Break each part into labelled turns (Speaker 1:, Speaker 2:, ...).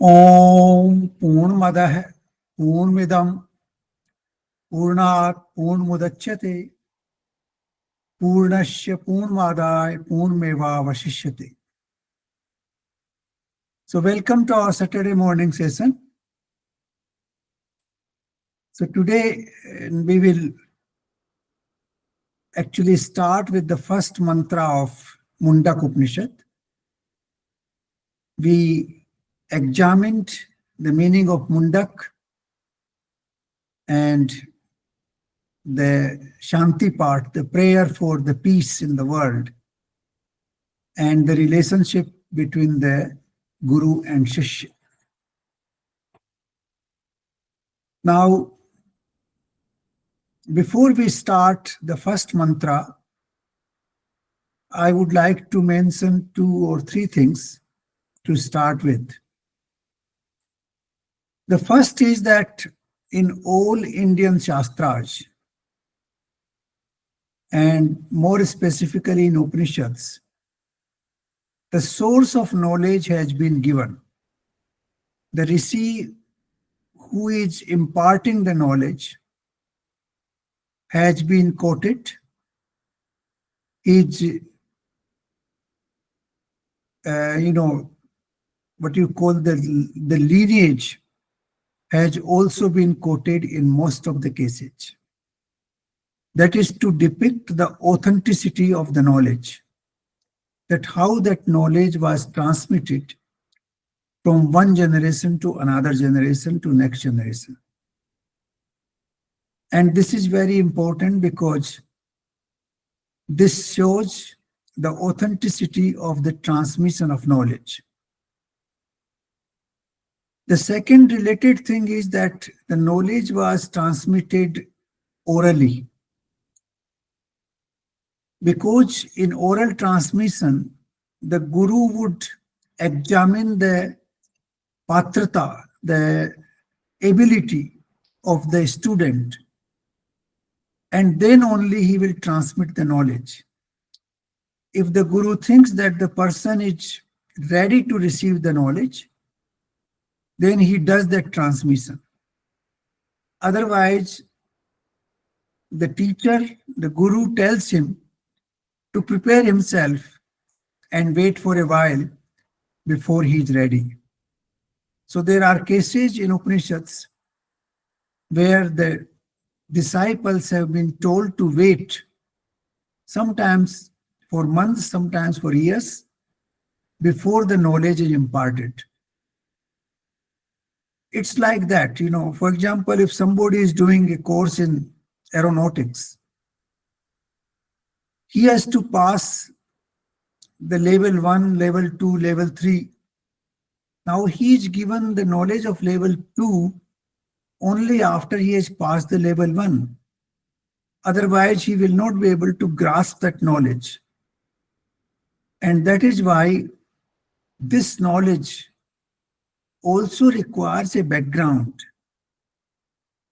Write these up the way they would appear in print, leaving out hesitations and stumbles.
Speaker 1: ओम पूर्णमदः पूर्णमिदं पूर्णात् पूर्णमुदच्यते पूर्णस्य पूर्णमादाय पूर्णमेवावशिष्यते. So welcome to our Saturday morning session. So today we will actually start with the first mantra of Mundaka Upanishad. We examined the meaning of Mundak and the Shanti part, the prayer for the peace in the world, and the relationship between the Guru and Shishya. Now, before we start the first mantra, I would like to mention 2 or 3 things to start with. The first is that in all Indian Shastras, and more specifically in Upanishads, the source of knowledge has been given. The Rishi who is imparting the knowledge has been quoted. His, what you call the lineage has also been quoted in most of the cases. That is to depict the authenticity of the knowledge, that how that knowledge was transmitted from one generation to another generation to next generation. And this is very important because this shows the authenticity of the transmission of knowledge. The second related thing is that the knowledge was transmitted orally. Because in oral transmission, the Guru would examine the patrata, the ability of the student, and then only he will transmit the knowledge. If the Guru thinks that the person is ready to receive the knowledge, then he does that transmission. Otherwise, the teacher, the Guru tells him to prepare himself and wait for a while before he is ready. So there are cases in Upanishads where the disciples have been told to wait, sometimes for months, sometimes for years, before the knowledge is imparted. It's like that, for example, if somebody is doing a course in aeronautics, he has to pass the level 1, level 2, level 3. Now he is given the knowledge of level 2 only after he has passed the level 1. Otherwise, he will not be able to grasp that knowledge. And that is why this knowledge also requires a background,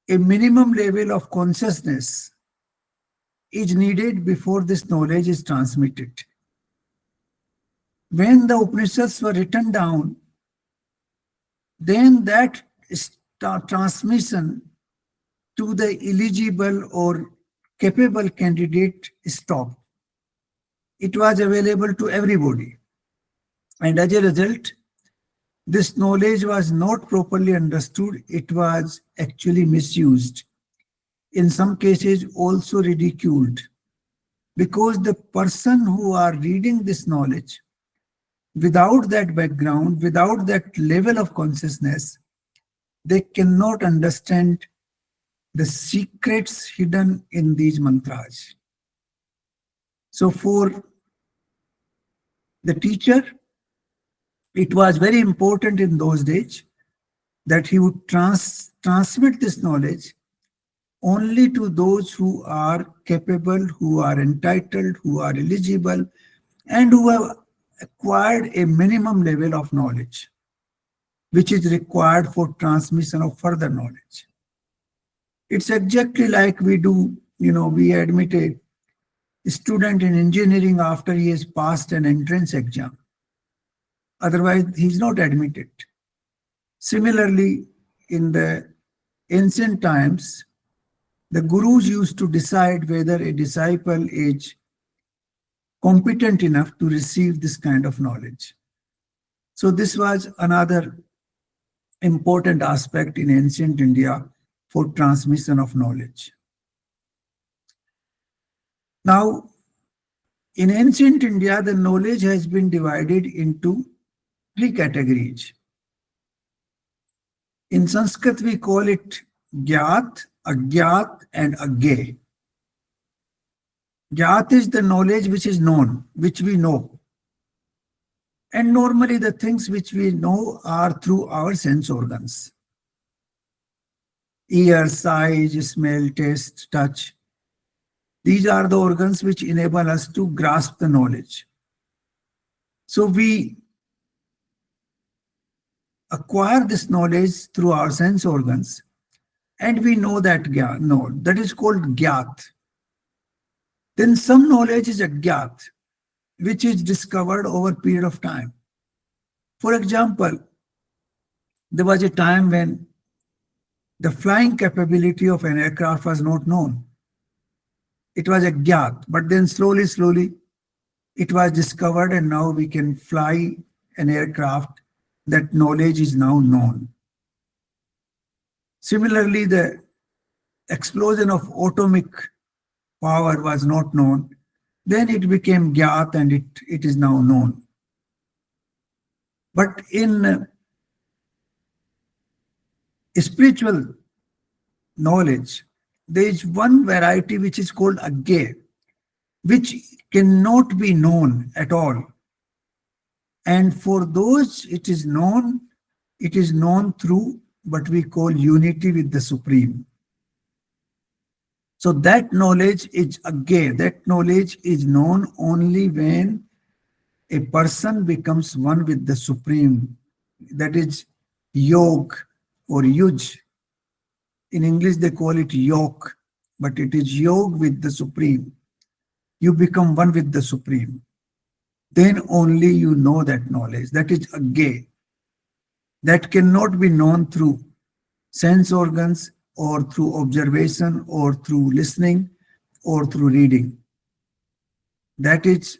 Speaker 1: a minimum level of consciousness is needed before this knowledge is transmitted. When the Upanishads were written down, then that transmission to the eligible or capable candidate stopped. It was available to everybody. And as a result, this knowledge was not properly understood. It was actually misused. In some cases, also ridiculed. Because the person who are reading this knowledge, without that background, without that level of consciousness, they cannot understand the secrets hidden in these mantras. So for the teacher, it was very important in those days that he would transmit this knowledge only to those who are capable, who are entitled, who are eligible, and who have acquired a minimum level of knowledge, which is required for transmission of further knowledge. It's exactly like we do, we admit a student in engineering after he has passed an entrance exam. Otherwise, he's not admitted. Similarly, in the ancient times, the gurus used to decide whether a disciple is competent enough to receive this kind of knowledge. So, this was another important aspect in ancient India for transmission of knowledge. Now, in ancient India, the knowledge has been divided into three categories. In Sanskrit, we call it Gyat, Agyat, and Agge. Gyat is the knowledge which is known, which we know. And normally, the things which we know are through our sense organs: ear, sight, smell, taste, touch. These are the organs which enable us to grasp the knowledge. So we acquire this knowledge through our sense organs, and we know that that is called Gyat. Then some knowledge is Agyat, which is discovered over a period of time. For example, there was a time when the flying capability of an aircraft was not known. It was Agyat, but then slowly, it was discovered, and now we can fly an aircraft. That knowledge is now known. Similarly, the explosion of atomic power was not known. Then it became Gyat, and it is now known. But in spiritual knowledge, there is one variety which is called Agge, which cannot be known at all. And for those it is known through what we call unity with the Supreme. So that knowledge is Agge. That knowledge is known only when a person becomes one with the Supreme. That is Yog or Yuj. In English, they call it Yoke, but it is Yog with the Supreme. You become one with the Supreme. Then only you know that knowledge. That is Agge. That cannot be known through sense organs or through observation or through listening or through reading. That is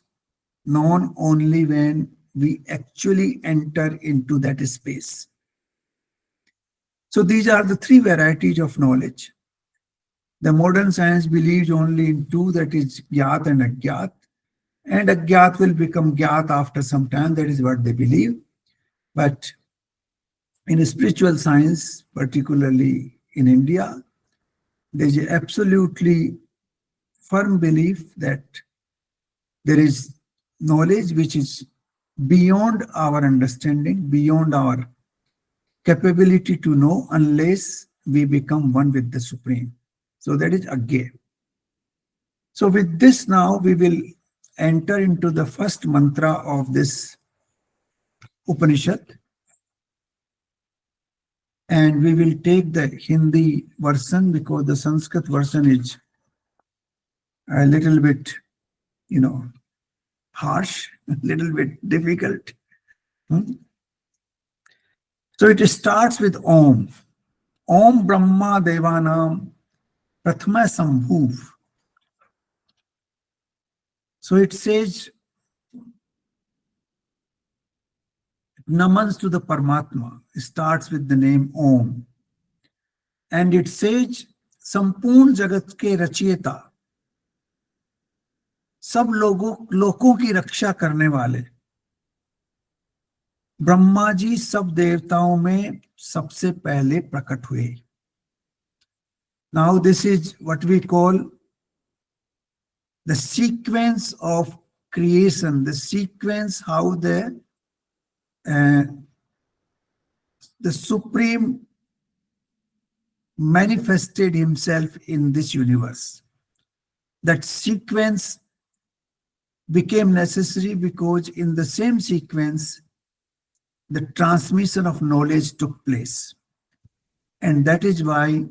Speaker 1: known only when we actually enter into that space. So these are the three varieties of knowledge. The modern science believes only in two, that is Gyat and Agyat. And Agyat will become Gyat after some time. That is what they believe. But in spiritual science, particularly in India, there is absolutely firm belief that there is knowledge which is beyond our understanding, beyond our capability to know, unless we become one with the Supreme. So that is Agge. So with this now we will enter into the first mantra of this Upanishad. And we will take the Hindi version because the Sanskrit version is a little bit, harsh, a little bit difficult. So it starts with Om. Om Brahma Devanam Prathama Sambhuv. So it says, it namans to the Paramatma. It starts with the name Om. And it says, Sampurn Jagat ke Rachiyeta. सब लोगों की रक्षा करने वाले ब्रह्मा जी सब देवताओं में सबसे पहले प्रकट हुए. Now this is what we call the sequence of creation, the sequence how the Supreme manifested himself in this universe. That sequence became necessary because in the same sequence, the transmission of knowledge took place. And that is why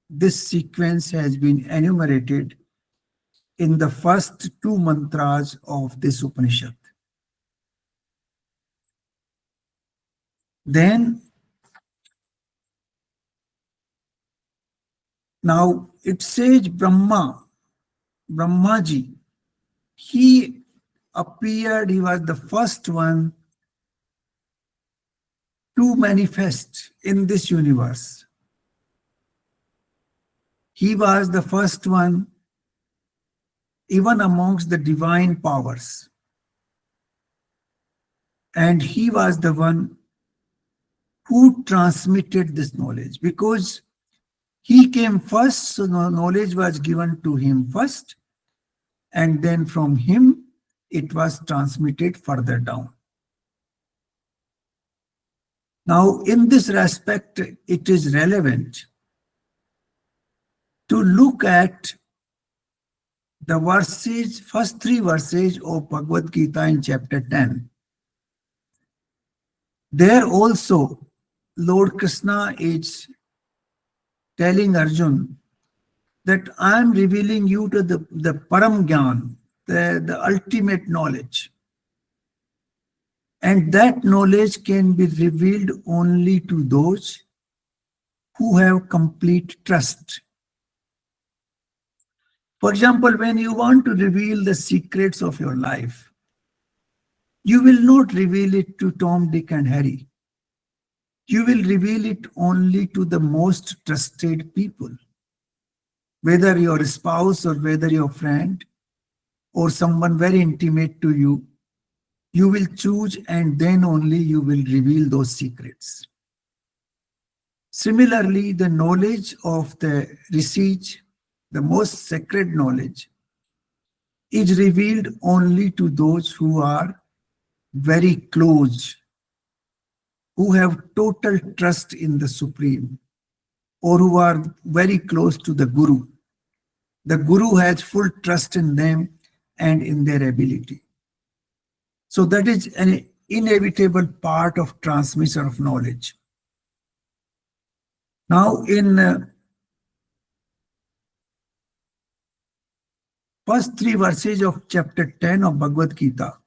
Speaker 1: this sequence has been enumerated in the first two mantras of this Upanishad. Then Now it says Brahmaji, he appeared, he was the first one to manifest in this universe. He was the first one, even amongst the divine powers. And he was the one who transmitted this knowledge because he came first, so knowledge was given to him first, and then from him it was transmitted further down. Now, in this respect, it is relevant to look at the verses, first three verses of Bhagavad Gita in chapter 10. There also, Lord Krishna is telling Arjun that I am revealing you to the Param Gyan, the ultimate knowledge. And that knowledge can be revealed only to those who have complete trust. For example, when you want to reveal the secrets of your life, you will not reveal it to Tom, Dick, and Harry. You will reveal it only to the most trusted people, whether your spouse or whether your friend or someone very intimate to you. You will choose and then only you will reveal those secrets. Similarly, the knowledge of the rishis, the most sacred knowledge, is revealed only to those who are very close, who have total trust in the Supreme, or who are very close to the Guru. The Guru has full trust in them and in their ability. So that is an inevitable part of transmission of knowledge. Now, in first three verses of chapter 10 of Bhagavad Gita,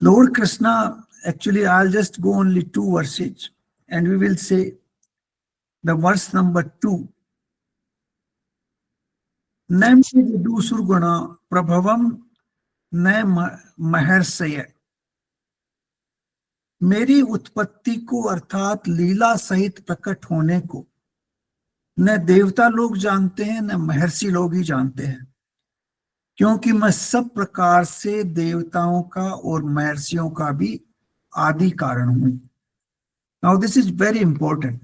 Speaker 1: Lord Krishna, actually, I'll just go only two verses and we will say the verse number 2. न मे विदुषुर्गुणा प्रभवम न महर्षय. मेरी उत्पत्ति को अर्थात लीला सहित प्रकट होने को न देवता लोग जानते हैं न महर्षि लोग ही जानते हैं, क्योंकि मैं सब प्रकार से देवताओं का और महर्षियों का भी आदि कारण हूं. Now this is very important.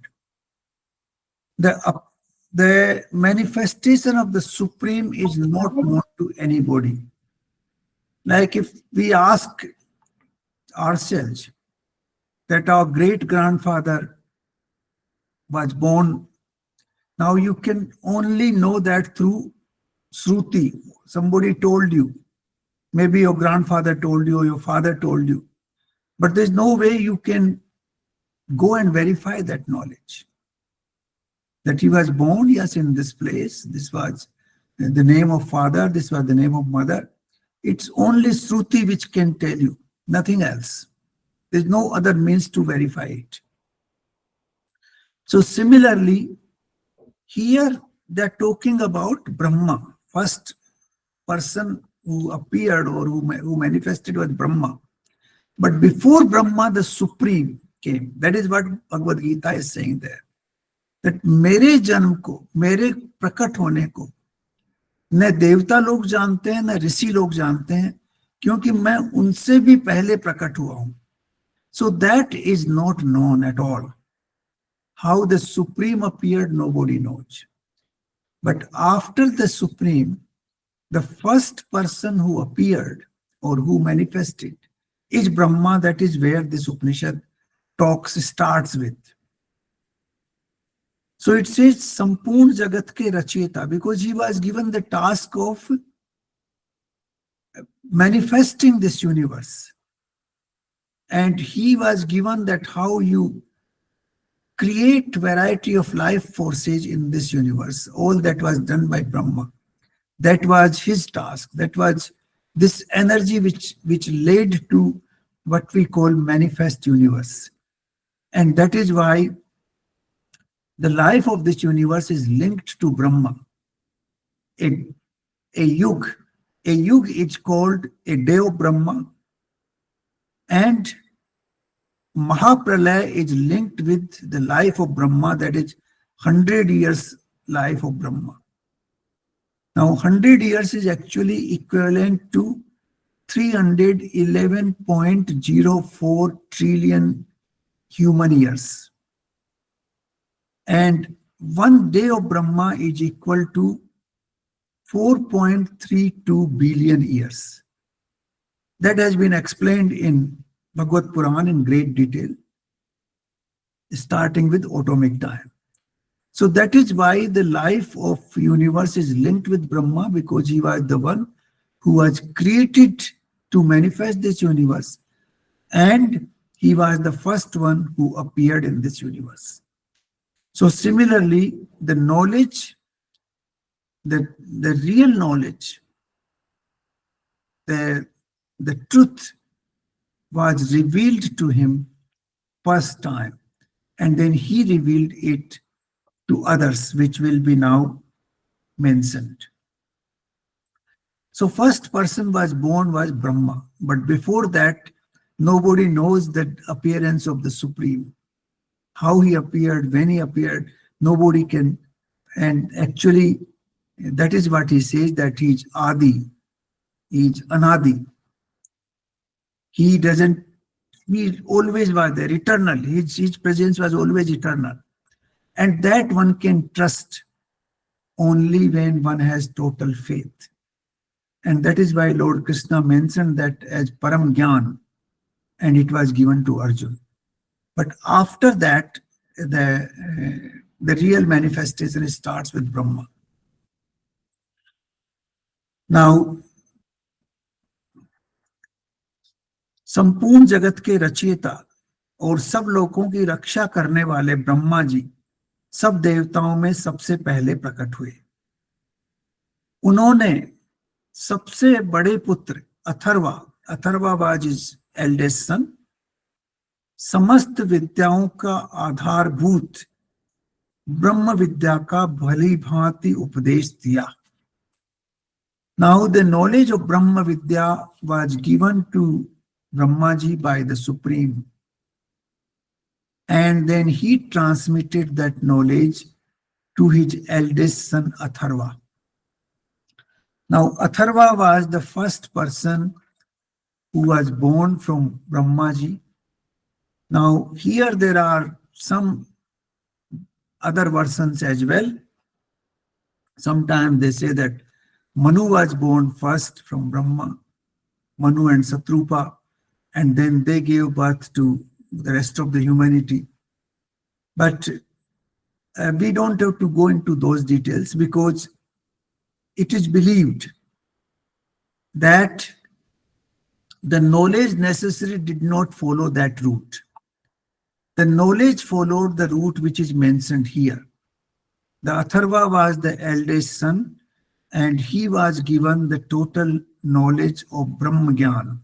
Speaker 1: The manifestation of the Supreme is not known to anybody. Like if we ask ourselves that our great grandfather was born, now you can only know that through Shruti. Somebody told you, maybe your grandfather told you or your father told you, but there's no way you can go and verify that knowledge. That he was born, yes, in this place, this was the name of father, this was the name of mother. It's only Shruti which can tell you, nothing else. There's no other means to verify it. So similarly, here they're talking about Brahma. First person who appeared or who manifested was Brahma. But before Brahma, the Supreme came. That is what Bhagavad Gita is saying there. That मेरे जन्म को, मेरे प्रकट होने को न देवता लोग जानते हैं न ऋषि लोग जानते हैं, क्योंकि मैं उनसे भी पहले प्रकट हुआ हूं. So that is not known at all. How the Supreme appeared, nobody knows. But after the Supreme, the first person who appeared or who manifested is Brahma. That is where this Upanishad talks starts with. So it says Sampurn Jagat ke Racheta, because he was given the task of manifesting this universe. And he was given that how you create variety of life forces in this universe. All that was done by Brahma. That was his task. That was this energy which led to what we call manifest universe. And that is why The life of this universe is linked to Brahma. A, a yug. A yug is called a day of Brahma, and Mahapralaya is linked with the life of Brahma, that is 100 years life of Brahma. Now 100 years is actually equivalent to 311.04 trillion human years. And 1 day of Brahma is equal to 4.32 billion years. That has been explained in Bhagavad Puran in great detail, starting with atomic time. So that is why the life of universe is linked with Brahma, because he was the one who was created to manifest this universe, and he was the first one who appeared in this universe. So similarly, the knowledge, the real knowledge, the truth was revealed to him first time, and then he revealed it to others, which will be now mentioned. So first person was born was Brahma, but before that, nobody knows the appearance of the Supreme. How he appeared, when he appeared, nobody can. And actually, that is what he says, that he is Adi, he is Anadi. He doesn't, he always was there, eternal. His presence was always eternal. And that one can trust only when one has total faith. And that is why Lord Krishna mentioned that as Param Gyan, and it was given to Arjuna. But after that, the real manifestation starts with Brahma. Now, संपूर्ण जगत के रचयिता और सब लोगों की रक्षा करने वाले ब्रह्मा जी सब देवताओं में सबसे पहले प्रकट हुए। उन्होंने सबसे बड़े पुत्र Atharva was his eldest son, समस्त विद्याओं का आधारभूत ब्रह्म विद्या का भली भांति उपदेश दिया। Now the knowledge of Brahma Vidya was given to Brahmaji by the Supreme, and then he transmitted that knowledge to his eldest son Atharva. Now Atharva was the first person who was born from Brahmaji. Now here there are some other versions as well. Sometimes they say that Manu was born first from Brahma, Manu and Satrupa, and then they gave birth to the rest of the humanity. But we don't have to go into those details, because it is believed that the knowledge necessary did not follow that route. The knowledge followed the route which is mentioned here. The Atharva was the eldest son, and he was given the total knowledge of Brahma Gyan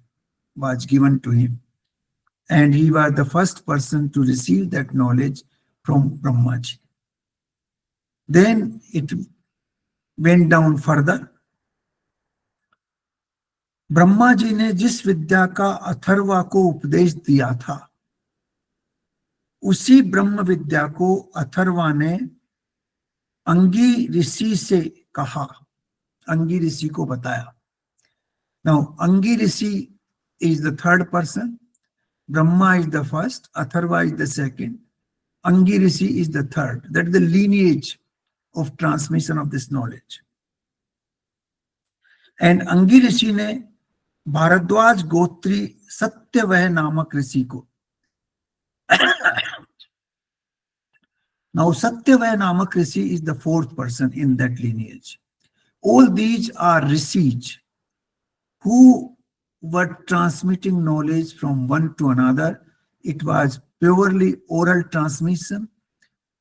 Speaker 1: was given to him. And he was the first person to receive that knowledge from Brahmaji. Then it went down further. Brahma ji ने जिस विद्या का अथर्वा को उपदेश दिया था, उसी ब्रह्म विद्या को अथर्वा ने अंगी ऋषि से कहा, अंगी ऋषि को बताया. Now अंगी ऋषि is the third person, Brahma is the first, Atharva is the second, अंगी ऋषि is the third. That is the lineage of transmission of this knowledge. And अंगी ऋषि ने भारद्वाज गोत्री सत्यवह नामक ऋषि को, now Satyavaya Namak Rishi is the fourth person in that lineage. All these are rishis who were transmitting knowledge from one to another. It was purely oral transmission.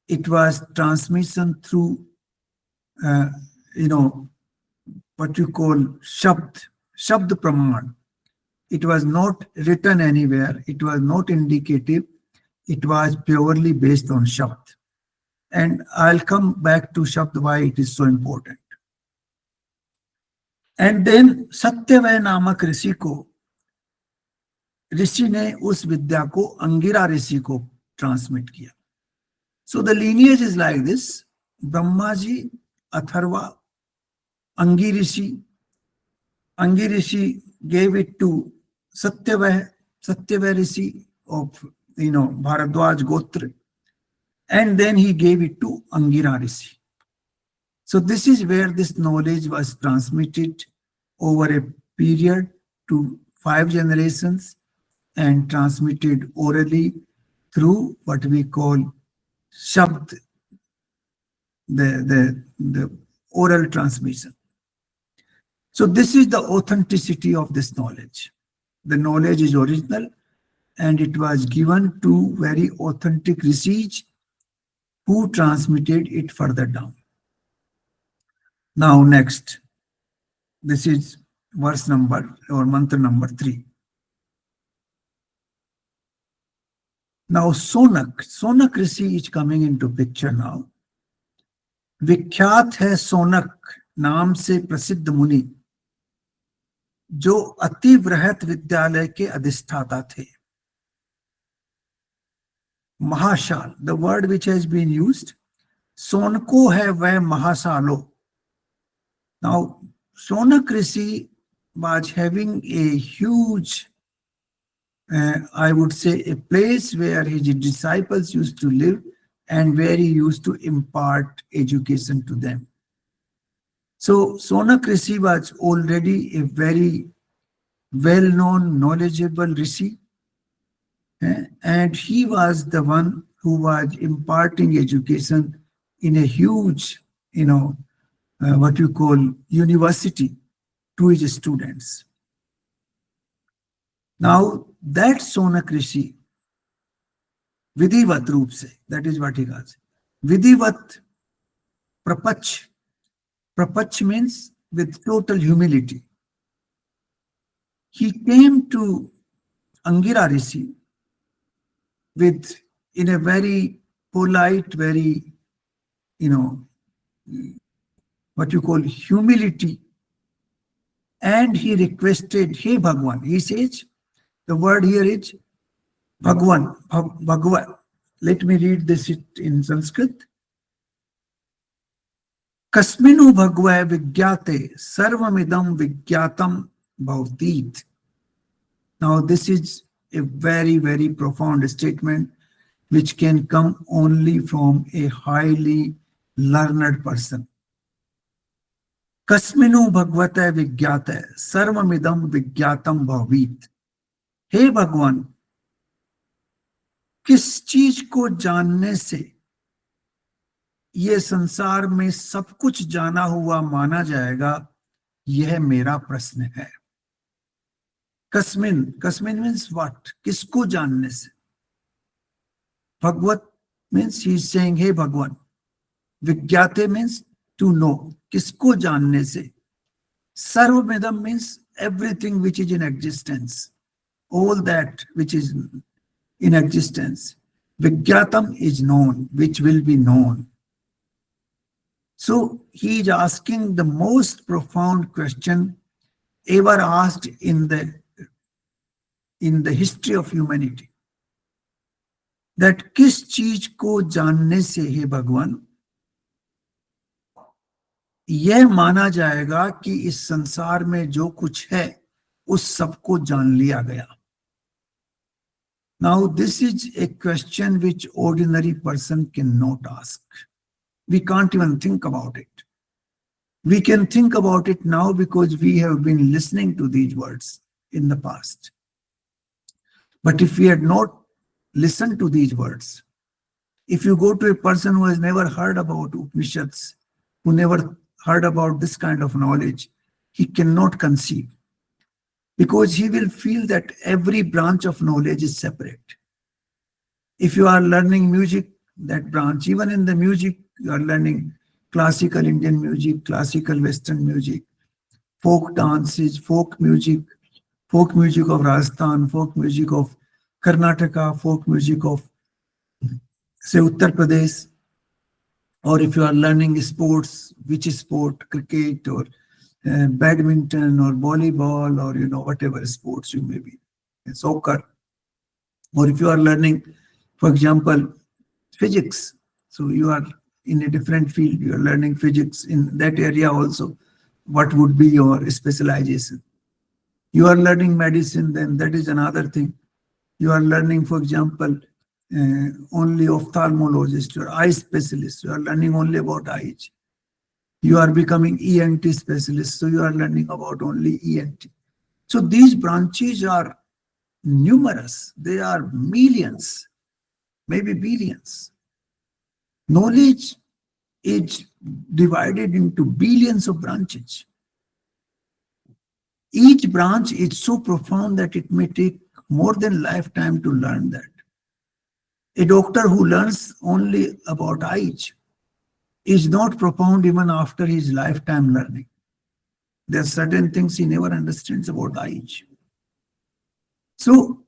Speaker 1: It was transmission through, what you call Shabd Praman. It was not written anywhere. It was not indicative. It was purely based on Shabd. And I'll come back to Shabd why it is so important. And then सत्यवय नामक ऋषि ने उस विद्या को अंगिरा ऋषि को transmit किया. So the lineage is like this: Brahma ji, Atharva, Angi Rishi. Angi Rishi gave it to Satyavah Rishi of Bharadwaj Gotra, and then he gave it to Angira Rishi. So this is where this knowledge was transmitted over a period to 5 generations and transmitted orally through what we call Shabd, the oral transmission. So this is the authenticity of this knowledge. The knowledge is original and it was given to very authentic rishis who transmitted it further down. Now next, this is verse number or mantra number 3. Now Sonak Rishi is coming into picture now. विख्यात है सोनक नाम से प्रसिद्ध मुनि जो अति बृहत विद्यालय के अधिष्ठाता थे. Mahashala, the word which has been used, सोनको है वह महाशालो. Now Sonak Rishi was having a huge, I would say, a place where his disciples used to live and where he used to impart education to them. So Sonak Rishi was already a very well-known, knowledgeable Rishi, and he was the one who was imparting education in a huge, what you call university to his students. Now that Sonak Rishi, Vidivat Roop se, that is what he calls. Vidivat Prapach. Prapach means with total humility. He came to Angira Rishi in a very polite, very, what you call humility. And he requested, Hey Bhagwan. He says, the word here is Bhagwan, Bhagwan. Let me read this in Sanskrit. Kasminu bhagva vigyate sarvamidam vigyatam bhavtit. Now this is a very, very profound statement which can come only from a highly learned person. Kasminu bhagvate vigyate sarvamidam vigyatam bhavit. हे भगवान, किस चीज को जानने से ये संसार में सब कुछ जाना हुआ माना जाएगा, यह मेरा प्रश्न है. कस्मिन, कस्मिन मीन्स व्हाट, किसको जानने से. भगवत मीन्स ही इज सेइंग हे भगवान. विज्ञाते मीन्स टू नो, किसको जानने से. सर्वमिदम means everything which is in existence, all that which is in existence. Vigyatam is known, which will be known. So he is asking the most profound question ever asked in the history of humanity. That किस चीज को जानने से हे भगवान यह माना जाएगा कि इस संसार में जो कुछ है उस सबको जान लिया गया. Now this is a question which ordinary person cannot ask. We can't even think about it. We can think about it now because we have been listening to these words in the past. But if we had not listened to these words, if you go to a person who has never heard about Upanishads, who never heard about this kind of knowledge, he cannot conceive. Because he will feel that every branch of knowledge is separate. If you are learning music, that branch, even in the music, you are learning classical Indian music, classical Western music, folk dances, folk music of Rajasthan, folk music of Karnataka, folk music of, say, Uttar Pradesh. Or if you are learning sports, which is sport, cricket or badminton or volleyball or whatever sports you may be, soccer. Or if you are learning, for example, physics, so you are in a different field, you are learning physics in that area also. What would be your specialization? You are learning medicine, then that is another thing. You are learning, for example, only ophthalmologist or eye specialist. You are learning only about eyes. You are becoming ENT specialist, so you are learning about only ENT. So these branches are numerous. They are millions, maybe billions. Knowledge is divided into billions of branches. Each branch is so profound that it may take more than lifetime to learn that. A doctor who learns only about eyes is not profound even after his lifetime learning. There are certain things he never understands about eyes. So,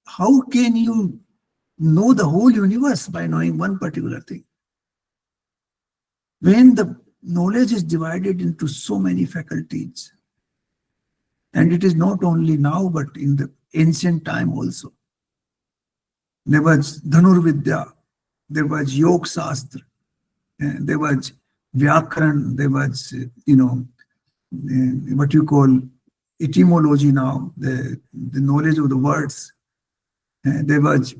Speaker 1: how can you know the whole universe by knowing one particular thing? When the knowledge is divided into so many faculties, and it is not only now but in the ancient time also. There was Dhanurvidya, there was Yog Shastra, there was Vyakaran, there was, what you call etymology now, the knowledge of the words. There was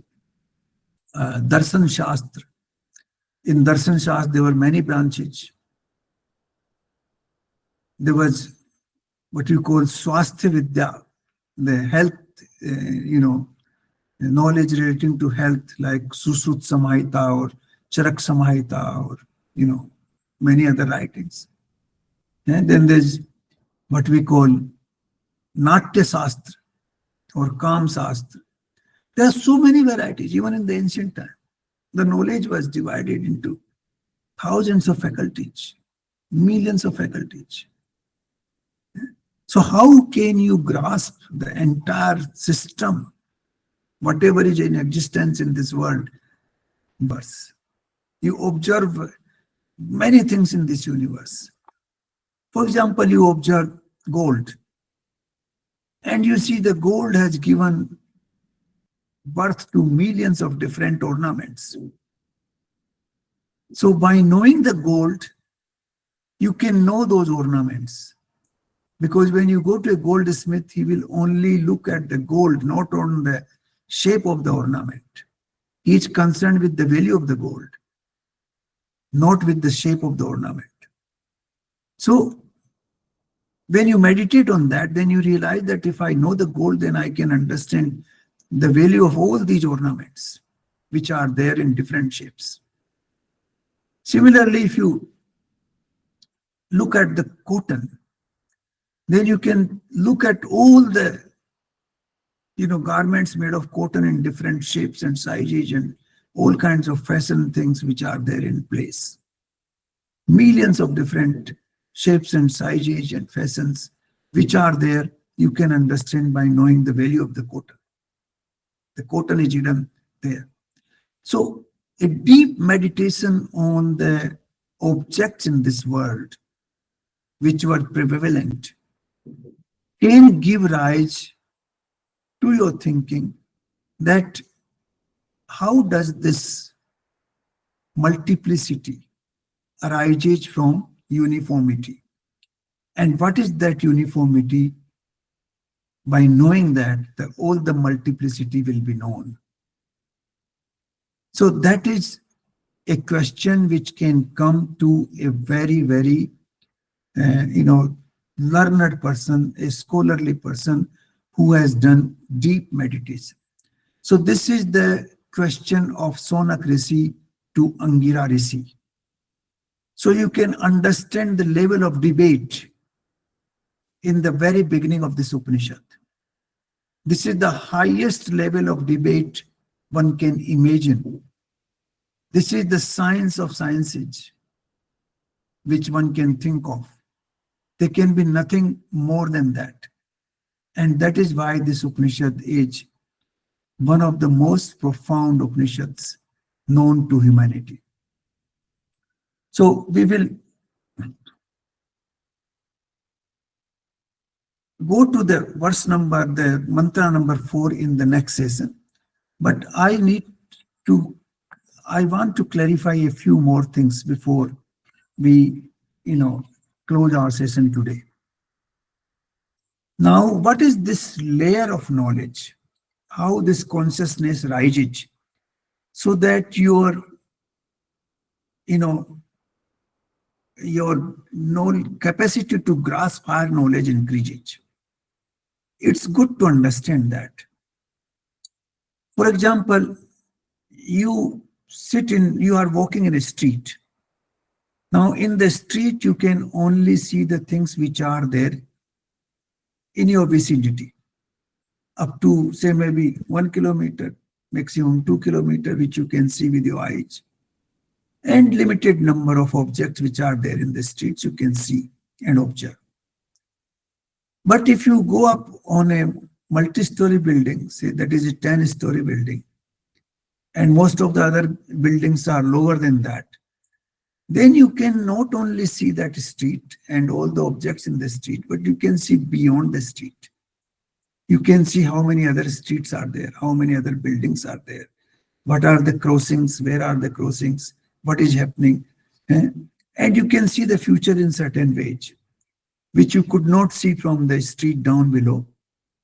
Speaker 1: Darshan Shastra. In Darshan Shastra, there were many branches. There was what you call Swasthya Vidya, the health, knowledge relating to health, like Susut Samhita or Charak Samhita or, many other writings. And then there's what we call Natya Shastra or Kam Shastra. There are so many varieties, even in the ancient time. The knowledge was divided into thousands of faculties, millions of faculties. So how can you grasp the entire system, whatever is in existence in this world? Verse. You observe many things in this universe. For example, you observe gold, and you see the gold has given birth to millions of different ornaments. So by knowing the gold, you can know those ornaments. Because when you go to a goldsmith, he will only look at the gold, not on the shape of the ornament. He is concerned with the value of the gold, not with the shape of the ornament. So when you meditate on that, then you realize that if I know the gold, then I can understand the value of all these ornaments, which are there in different shapes. Similarly, if you look at the cotton, then you can look at all the garments made of cotton in different shapes and sizes and all kinds of fashion things which are there in place. Millions of different shapes and sizes and fashions which are there, you can understand by knowing the value of the cotton. The cotton is hidden there. So a deep meditation on the objects in this world which were prevalent can give rise to your thinking that how does this multiplicity arises from uniformity, and what is that uniformity? By knowing that, all the multiplicity will be known. So that is a question which can come to a very, very learned person, a scholarly person who has done deep meditation. So this is the question of Sonak Rishi to Angira Rishi. So you can understand the level of debate in the very beginning of this Upanishad. This is the highest level of debate one can imagine. This is the science of sciences which one can think of. There can be nothing more than that. And that is why this Upanishad is one of the most profound Upanishads known to humanity. So we will go to the verse number, the mantra number 4 in the next session. But to, I want to clarify a few more things before we, you know, close our session today. Now, what is this layer of knowledge? How this consciousness rises so that you know, your capacity to grasp higher knowledge increases. It's good to understand that. For example, you are walking in a street. Now, in the street, you can only see the things which are there in your vicinity, up to say maybe 1 kilometer, maximum 2 kilometer, which you can see with your eyes, and limited number of objects which are there in the streets you can see and observe. But if you go up on a multi-story building, say that is a 10-story building, and most of the other buildings are lower than that, then you can not only see that street and all the objects in the street, but you can see beyond the street. You can see how many other streets are there, how many other buildings are there, what are the crossings, where are the crossings, what is happening. And you can see the future in certain ways, which you could not see from the street down below.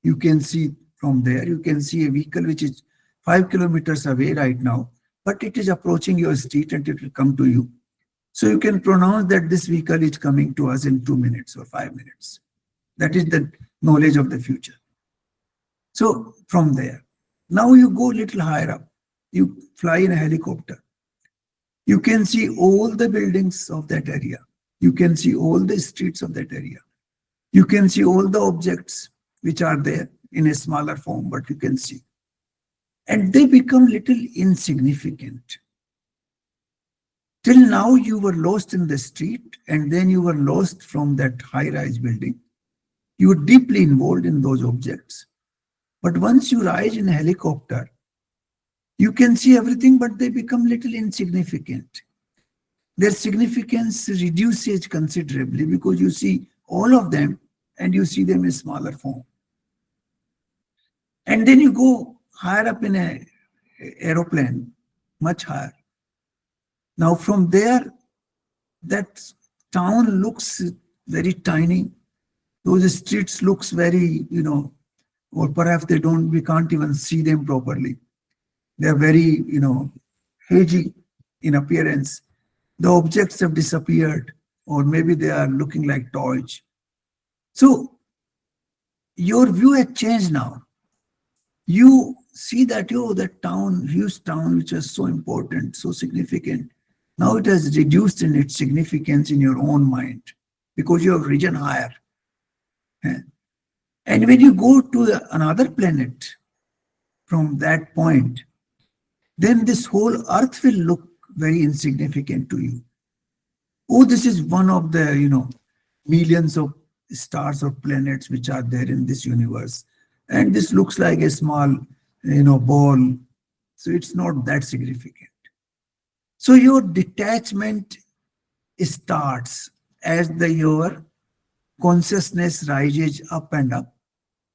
Speaker 1: You can see from there. You can see a vehicle which is 5 kilometers away right now, but it is approaching your street and it will come to you. So you can pronounce that this vehicle is coming to us in 2 minutes or 5 minutes. That is the knowledge of the future. So from there, now you go a little higher up. You fly in a helicopter. You can see all the buildings of that area. You can see all the streets of that area. You can see all the objects which are there in a smaller form, but you can see. And they become little insignificant. Till now, you were lost in the street, and then you were lost from that high-rise building. You were deeply involved in those objects. But once you rise in a helicopter, you can see everything, but they become little insignificant. Their significance reduces considerably because you see all of them and you see them in smaller form. And then you go higher up in a aeroplane, much higher. Now from there, that town looks very tiny. Those streets looks very, or perhaps we can't even see them properly. They're very, hazy in appearance. The objects have disappeared, or maybe they are looking like toys. So your view has changed now. You see that, that town, huge town, which was so important, so significant, now it has reduced in its significance in your own mind because you have risen higher. And when you go to another planet from that point, then this whole earth will look very insignificant to you. Oh, this is one of the, millions of stars or planets which are there in this universe. And this looks like a small, ball. So it's not that significant. So your detachment starts as your consciousness rises up and up.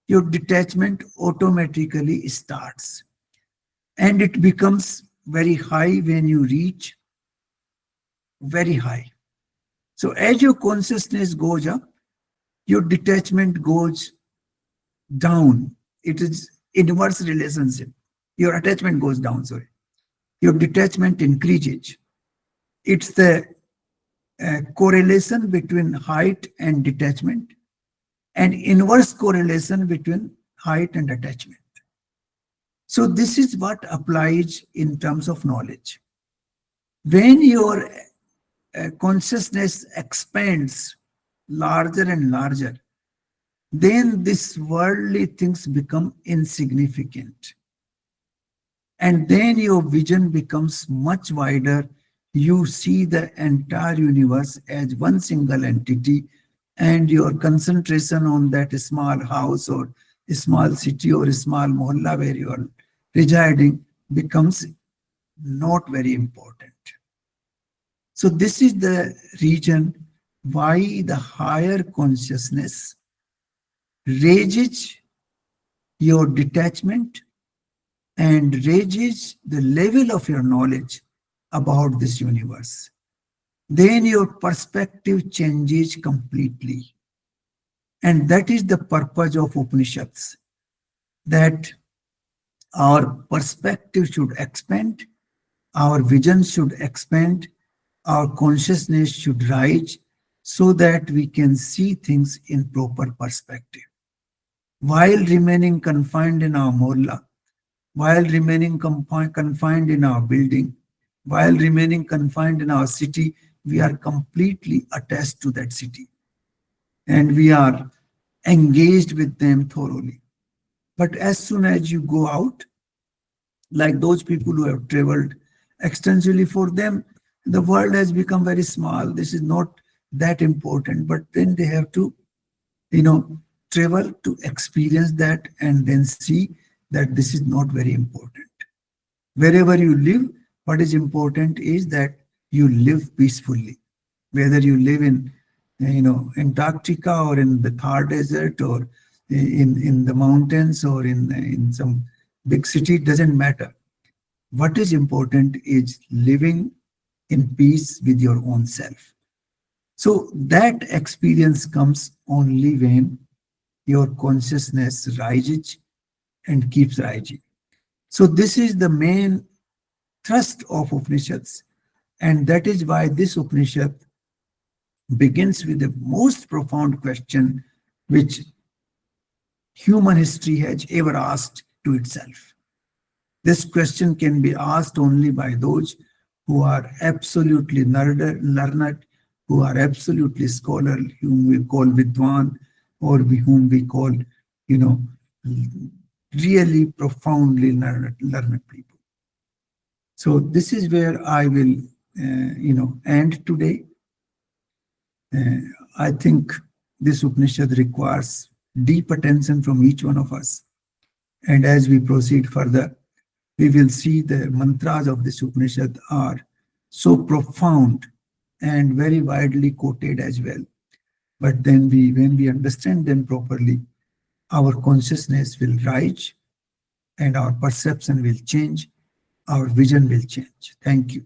Speaker 1: Your detachment automatically starts. And it becomes very high when you reach very high. So as your consciousness goes up, your detachment goes down. It is inverse relationship. Your attachment goes down, sorry. Your detachment increases. It's the correlation between height and detachment, and inverse correlation between height and attachment. So this is what applies in terms of knowledge. When your consciousness expands larger and larger, then these worldly things become insignificant. And then your vision becomes much wider. You see the entire universe as one single entity, and your concentration on that small house or a small city or a small mohalla where you are residing becomes not very important. So this is the reason why the higher consciousness raises your detachment and raises the level of your knowledge about this universe. Then your perspective changes completely. And that is the purpose of Upanishads, that our perspective should expand, our vision should expand, our consciousness should rise so that we can see things in proper perspective. While remaining confined in our mohalla, while remaining confined in our building, while remaining confined in our city, we are completely attached to that city and we are engaged with them thoroughly. But as soon as you go out, like those people who have traveled extensively, for them, the world has become very small. This is not that important. But then they have to, you know, travel to experience that and then see that this is not very important. Wherever you live, what is important is that you live peacefully. Whether you live in, Antarctica or in the Thar Desert or in the mountains or in some big city, it doesn't matter. What is important is living in peace with your own self. So that experience comes only when your consciousness rises and keeps rising. So this is the main thrust of Upanishads. And that is why this Upanishad begins with the most profound question which human history has ever asked to itself. This question can be asked only by those who are absolutely learned, who are absolutely scholar, whom we call Vidwan, or whom we call, you know, really profoundly learned people. So this is where I will, end today. I think this Upanishad requires deep attention from each one of us. And as we proceed further, we will see the mantras of this Upanishad are so profound and very widely quoted as well. But then when we understand them properly, our consciousness will rise and our perception will change, our vision will change. Thank you.